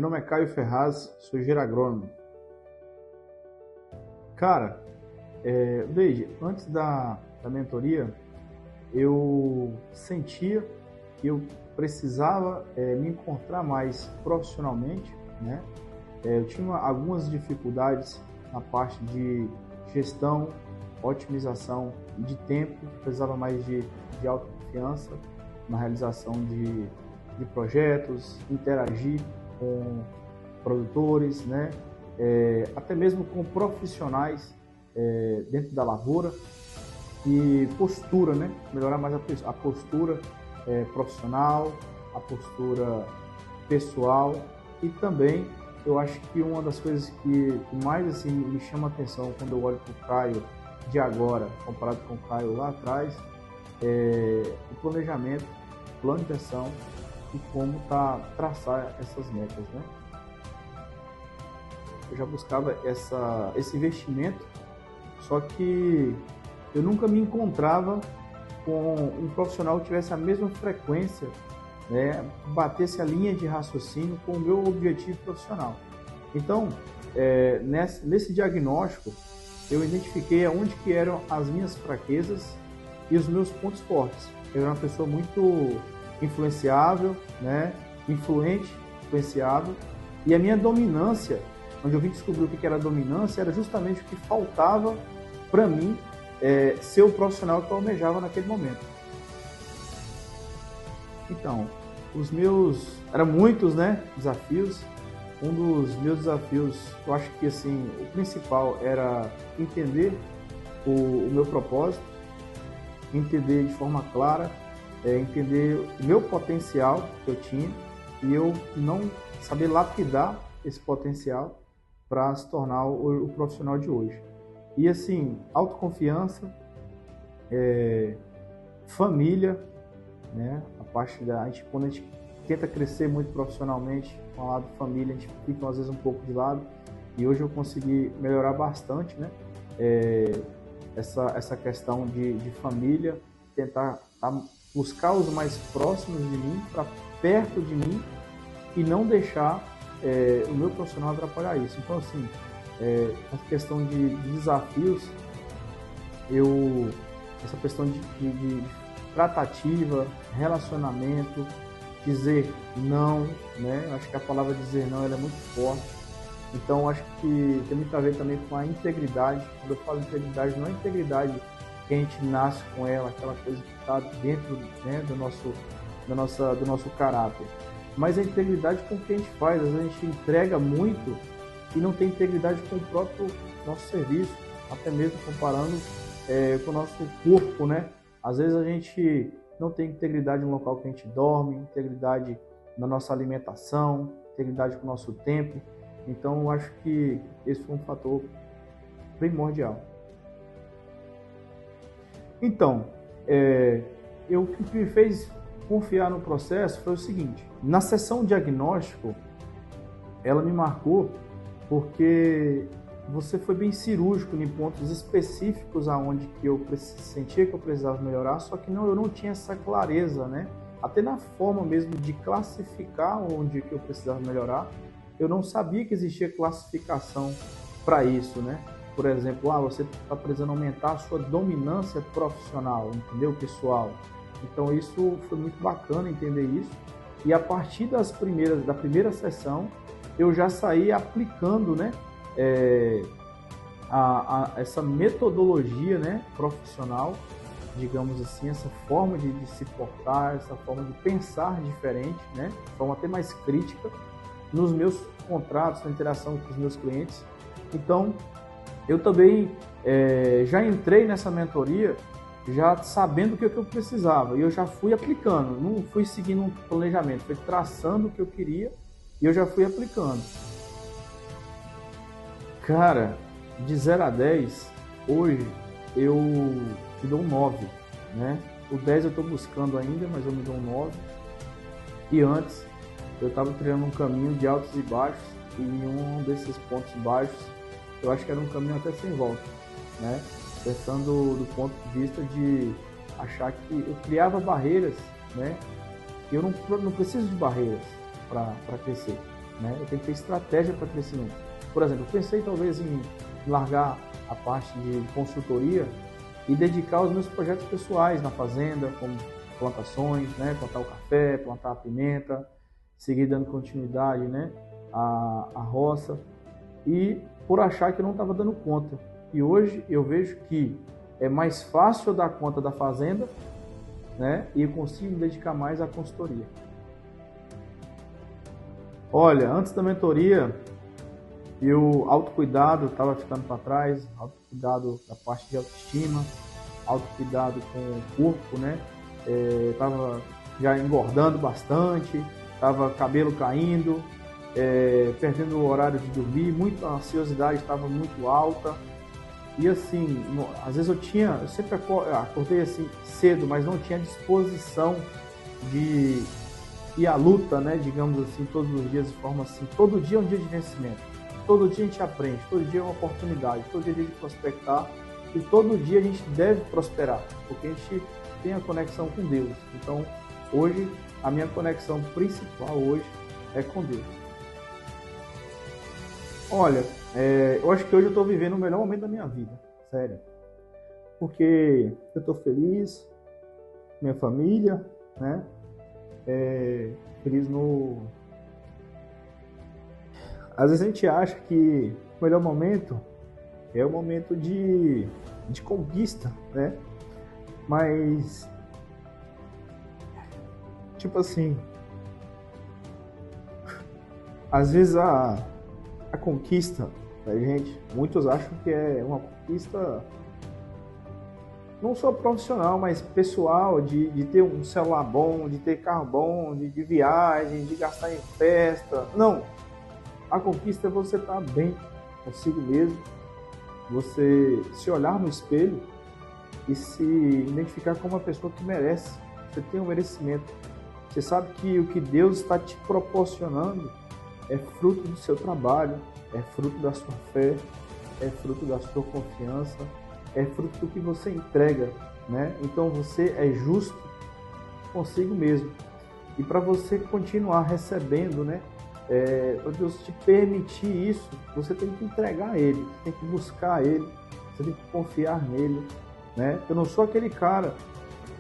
nome é Caio Ferraz, sou engenheiro agrônomo. Cara, veja, antes da mentoria, eu sentia que eu precisava me encontrar mais profissionalmente, né? Eu tinha algumas dificuldades na parte de gestão, otimização de tempo, precisava mais de autoconfiança na realização de projetos, interagir com produtores, né? Até mesmo com profissionais dentro da lavoura, e postura, né? Melhorar mais a postura profissional, a postura pessoal. E também eu acho que uma das coisas que mais assim me chama a atenção quando eu olho para o Caio de agora comparado com o Caio lá atrás é o planejamento, plano de ação e como traçar essas metas, né? Eu já buscava esse investimento, só que eu nunca me encontrava com um profissional que tivesse a mesma frequência, né, batesse a linha de raciocínio com o meu objetivo profissional. Então, nesse diagnóstico, eu identifiquei onde que eram as minhas fraquezas e os meus pontos fortes. Eu era uma pessoa muito influenciável, né, influenciável, e a minha dominância, onde eu vim descobrir o que era dominância, era justamente o que faltava para mim ser o profissional que eu almejava naquele momento. Então, eram muitos, né, desafios. Um dos meus desafios, eu acho que assim, o principal era entender o meu propósito, entender de forma clara, entender o meu potencial que eu tinha e eu não saber lapidar esse potencial para se tornar o profissional de hoje. E assim, autoconfiança, família, né? Quando a gente tenta crescer muito profissionalmente, com o lado família, a gente fica às vezes um pouco de lado. E hoje eu consegui melhorar bastante, né? Essa questão de família, tentar buscar os mais próximos de mim, para perto de mim, e não deixar o meu profissional atrapalhar isso. Então, assim, essa questão de desafios, essa questão de tratativa, relacionamento, dizer não, né? Acho que a palavra dizer não ela é muito forte. Então, acho que tem muito a ver também com a integridade. Quando eu falo integridade, não é integridade que a gente nasce com ela, aquela coisa que está dentro, né, do nosso caráter, mas a integridade com o que a gente faz. Às vezes a gente entrega muito e não tem integridade com o próprio nosso serviço, até mesmo comparando com o nosso corpo, né? Às vezes a gente não tem integridade no local que a gente dorme, integridade na nossa alimentação, integridade com o nosso tempo. Então eu acho que esse foi um fator primordial. Então, o que me fez confiar no processo foi o seguinte: na sessão diagnóstico, ela me marcou porque você foi bem cirúrgico em pontos específicos aonde que eu sentia que eu precisava melhorar, só que eu não tinha essa clareza, né? Até na forma mesmo de classificar onde que eu precisava melhorar, eu não sabia que existia classificação para isso, né? Por exemplo, você está precisando aumentar a sua dominância profissional, entendeu, pessoal? Então isso foi muito bacana entender isso, e a partir da primeira sessão eu já saí aplicando, né, essa metodologia, né, profissional, digamos assim, essa forma de se portar, essa forma de pensar diferente, né, de forma até mais crítica nos meus contratos, na interação com os meus clientes. Então eu também já entrei nessa mentoria já sabendo o que eu precisava, e eu já fui aplicando, não fui seguindo um planejamento, fui traçando o que eu queria e eu já fui aplicando. Cara, de 0 a 10, hoje eu me dou um 9, né? O 10 eu estou buscando ainda, mas eu me dou um 9. E antes eu estava trilhando um caminho de altos e baixos, e em um desses pontos baixos eu acho que era um caminho até sem volta, né? Pensando do ponto de vista de achar que eu criava barreiras, né? Eu não preciso de barreiras para crescer. né? Eu tenho que ter estratégia para crescimento. Por exemplo, eu pensei talvez em largar a parte de consultoria e dedicar os meus projetos pessoais na fazenda, como plantações, né? Plantar o café, plantar a pimenta, seguir dando continuidade, né? A roça, e por achar que eu não estava dando conta. E hoje eu vejo que é mais fácil eu dar conta da fazenda, né? E eu consigo me dedicar mais à consultoria. Olha, antes da mentoria, autocuidado estava ficando para trás, autocuidado da parte de autoestima, autocuidado com o corpo, né? Estava já engordando bastante, estava cabelo caindo, perdendo o horário de dormir, a ansiosidade estava muito alta. E assim, às vezes eu sempre acordei assim cedo, mas não tinha disposição de ir à luta, né? Digamos assim, todos os dias de forma assim. Todo dia é um dia de vencimento. Todo dia a gente aprende, todo dia é uma oportunidade, todo dia a gente prospectar e todo dia a gente deve prosperar, porque a gente tem a conexão com Deus. Então, hoje, a minha conexão principal hoje é com Deus. Olha, eu acho que hoje eu estou vivendo o melhor momento da minha vida, sério. Porque eu estou feliz, minha família, né? Feliz no... Às vezes a gente acha que o melhor momento é o momento de conquista, né? Mas, tipo assim, às vezes a conquista da gente, muitos acham que é uma conquista não só profissional, mas pessoal, de ter um celular bom, de ter carro bom, de viagem, de gastar em festa. Não, a conquista é você estar bem consigo mesmo, você se olhar no espelho e se identificar como uma pessoa que merece. Você tem um merecimento. Você sabe que o que Deus está te proporcionando é fruto do seu trabalho, é fruto da sua fé, é fruto da sua confiança, é fruto do que você entrega, né? Então você é justo consigo mesmo. E para você continuar recebendo, né? Para Deus te permitir isso, você tem que entregar a Ele, você tem que buscar a Ele, você tem que confiar nele, né? Eu não sou aquele cara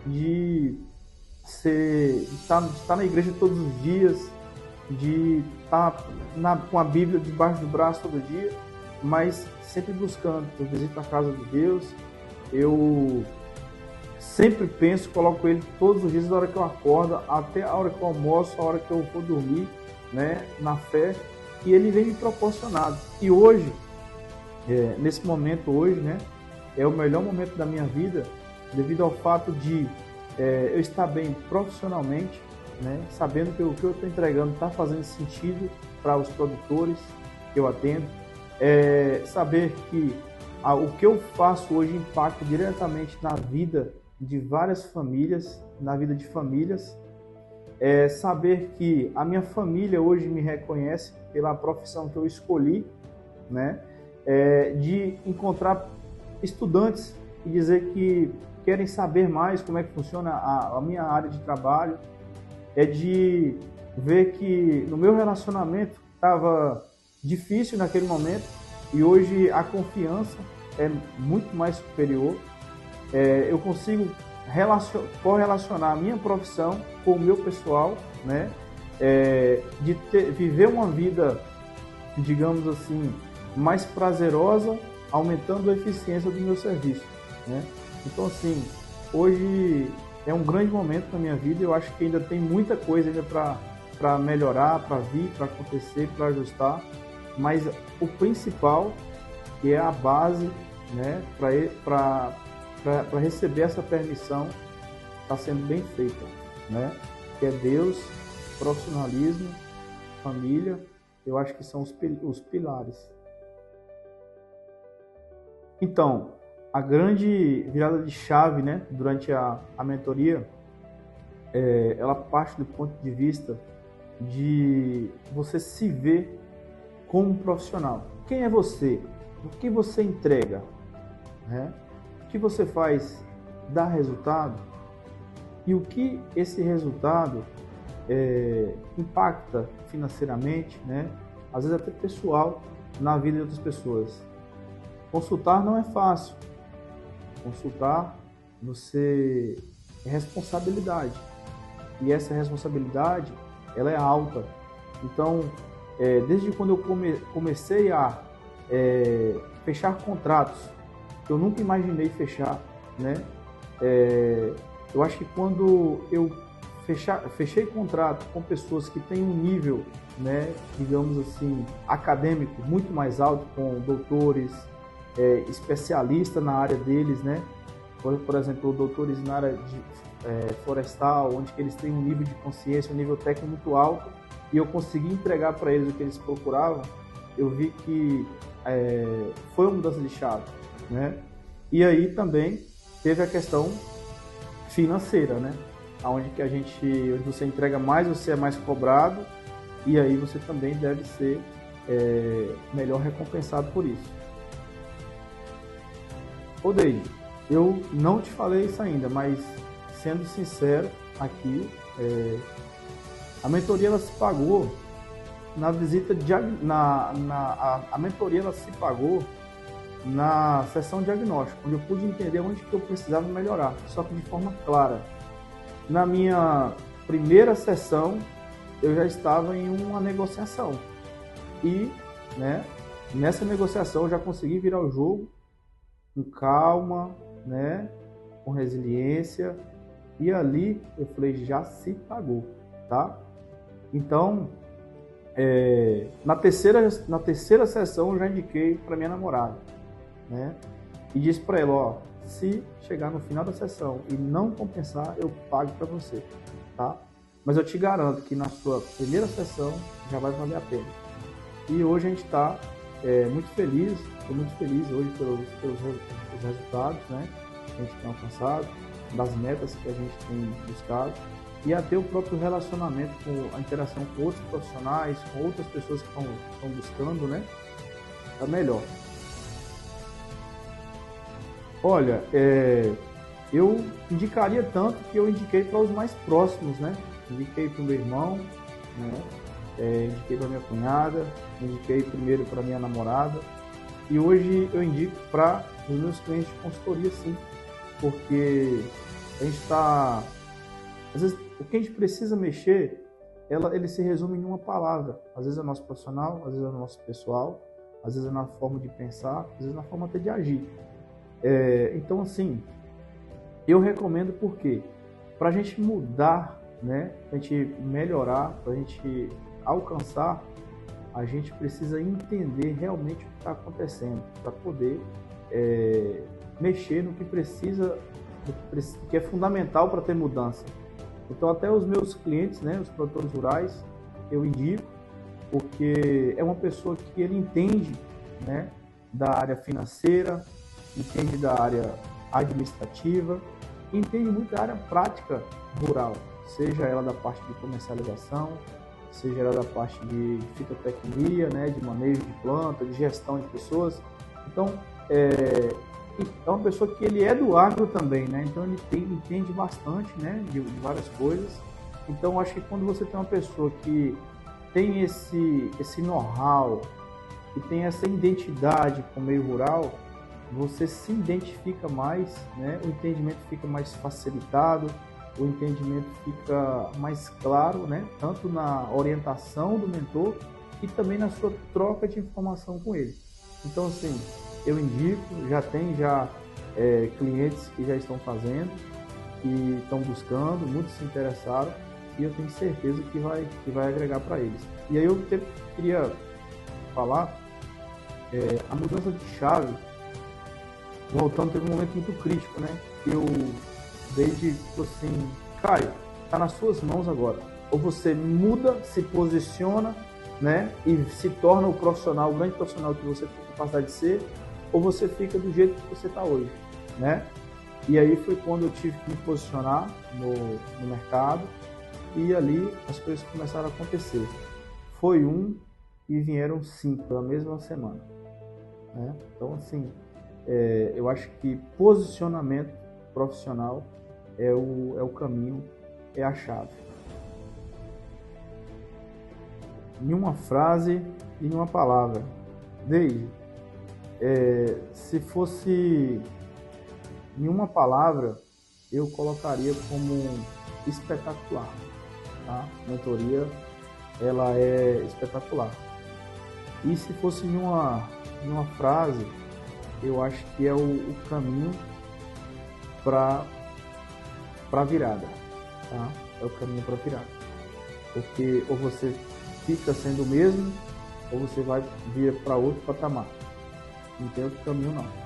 de estar na igreja todos os dias, de estar com a Bíblia debaixo do braço todo dia, mas sempre buscando. Eu visito a casa de Deus, eu sempre penso, coloco Ele todos os dias, da hora que eu acordo, até a hora que eu almoço, a hora que eu vou dormir, né, na fé, e Ele vem me proporcionado. E hoje, nesse momento hoje, né, é o melhor momento da minha vida, devido ao fato de eu estar bem profissionalmente, né, sabendo que o que eu estou entregando está fazendo sentido para os produtores que eu atendo, saber que o que eu faço hoje impacta diretamente na vida de várias famílias, na vida de famílias, saber que a minha família hoje me reconhece pela profissão que eu escolhi, né, de encontrar estudantes e dizer que querem saber mais como é que funciona a minha área de trabalho, de ver que no meu relacionamento estava difícil naquele momento e hoje a confiança é muito mais superior. Eu consigo correlacionar a minha profissão com o meu pessoal, né? Viver uma vida, digamos assim, mais prazerosa, aumentando a eficiência do meu serviço, né? Então, assim, hoje é um grande momento na minha vida. Eu acho que ainda tem muita coisa ainda para melhorar, para vir, para acontecer, para ajustar, mas o principal, que é a base, né, para receber essa permissão, está sendo bem feita, né? Que é Deus, profissionalismo, família. Eu acho que são os pilares. Então, a grande virada de chave, né, durante a mentoria, ela parte do ponto de vista de você se ver como um profissional. Quem é você? O que você entrega? Né? O que você faz dá resultado? E o que esse resultado impacta financeiramente, né? Às vezes até pessoal, na vida de outras pessoas. Consultar não é fácil. Consultar, você é responsabilidade. E essa responsabilidade, ela é alta. Então, desde quando eu comecei a fechar contratos, que eu nunca imaginei fechar, né? Eu acho que quando eu fechei contrato com pessoas que têm um nível, né, digamos assim, acadêmico muito mais alto, com doutores, especialistas na área deles, né? Por exemplo, doutores na área de florestal, onde eles têm um nível de consciência, um nível técnico muito alto, e eu consegui entregar para eles o que eles procuravam, eu vi que foi uma mudança de chave, né? E aí também teve a questão financeira, né? Onde você entrega mais, você é mais cobrado, e aí você também deve ser melhor recompensado por isso. Ô Deide, eu não te falei isso ainda, mas sendo sincero aqui, a mentoria ela se pagou na visita a mentoria ela se pagou na sessão diagnóstica, onde eu pude entender onde que eu precisava melhorar, só que de forma clara. Na minha primeira sessão, eu já estava em uma negociação e, né, nessa negociação eu já consegui virar o jogo com calma, né, com resiliência, e ali eu falei, já se pagou, tá? Então, na terceira sessão eu já indiquei para minha namorada, né? E disse para ela, ó, se chegar no final da sessão e não compensar, eu pago para você, tá? Mas eu te garanto que na sua primeira sessão já vai valer a pena. E hoje a gente está muito feliz, estou muito feliz hoje pelos resultados, né? Que a gente tem alcançado, das metas que a gente tem buscado, e até o próprio relacionamento, com a interação com outros profissionais, com outras pessoas que estão buscando, né? A melhor. Olha, eu indicaria tanto que eu indiquei para os mais próximos, né? Indiquei para o meu irmão, né? Indiquei para minha cunhada, indiquei primeiro para minha namorada, e hoje eu indico para os meus clientes de consultoria, sim, porque a gente está, às vezes, o que a gente precisa mexer, ele se resume em uma palavra. Às vezes é nosso profissional, às vezes é nosso pessoal, às vezes é na forma de pensar, às vezes é na forma até de agir. Então, assim, eu recomendo porque para a gente mudar, né, para a gente melhorar, para a gente alcançar, a gente precisa entender realmente o que está acontecendo para poder mexer no que precisa, que é fundamental para ter mudança. Então, até os meus clientes, né, os produtores rurais, eu indico, porque é uma pessoa que ele entende, né, da área financeira, entende da área administrativa, entende muito da área prática rural, seja ela da parte de comercialização, seja ela da parte de fitotecnia, né, de manejo de planta, de gestão de pessoas. Então, é uma pessoa que ele é do agro também, né? Então ele entende bastante, né, de várias coisas. Então acho que quando você tem uma pessoa que tem esse know-how, que tem essa identidade com o meio rural, você se identifica mais, né? O entendimento fica mais facilitado, o entendimento fica mais claro, né? Tanto na orientação do mentor e também na sua troca de informação com ele. Então, assim, eu indico, já tem clientes que já estão fazendo, que estão buscando, muitos se interessaram, e eu tenho certeza que vai agregar para eles. E aí eu queria falar, a mudança de chave, voltando, teve um momento muito crítico, né? Eu, desde assim, Caio, tá nas suas mãos agora. Ou você muda, se posiciona, né? E se torna o profissional, o grande profissional que você tem capacidade de ser, ou você fica do jeito que você está hoje, né? E aí foi quando eu tive que me posicionar no mercado, e ali as coisas começaram a acontecer. Foi e vieram 5 na mesma semana, né? Então, assim, eu acho que posicionamento profissional é o caminho, é a chave. em uma frase e em uma palavra. Desde, se fosse em uma palavra, eu colocaria como espetacular. Tá? A mentoria, ela é espetacular. E se fosse em uma frase, eu acho que é o caminho para a virada. Tá? É o caminho para a virada. Porque ou você fica sendo o mesmo, ou você vai vir para outro patamar. Não tem outro caminho, não.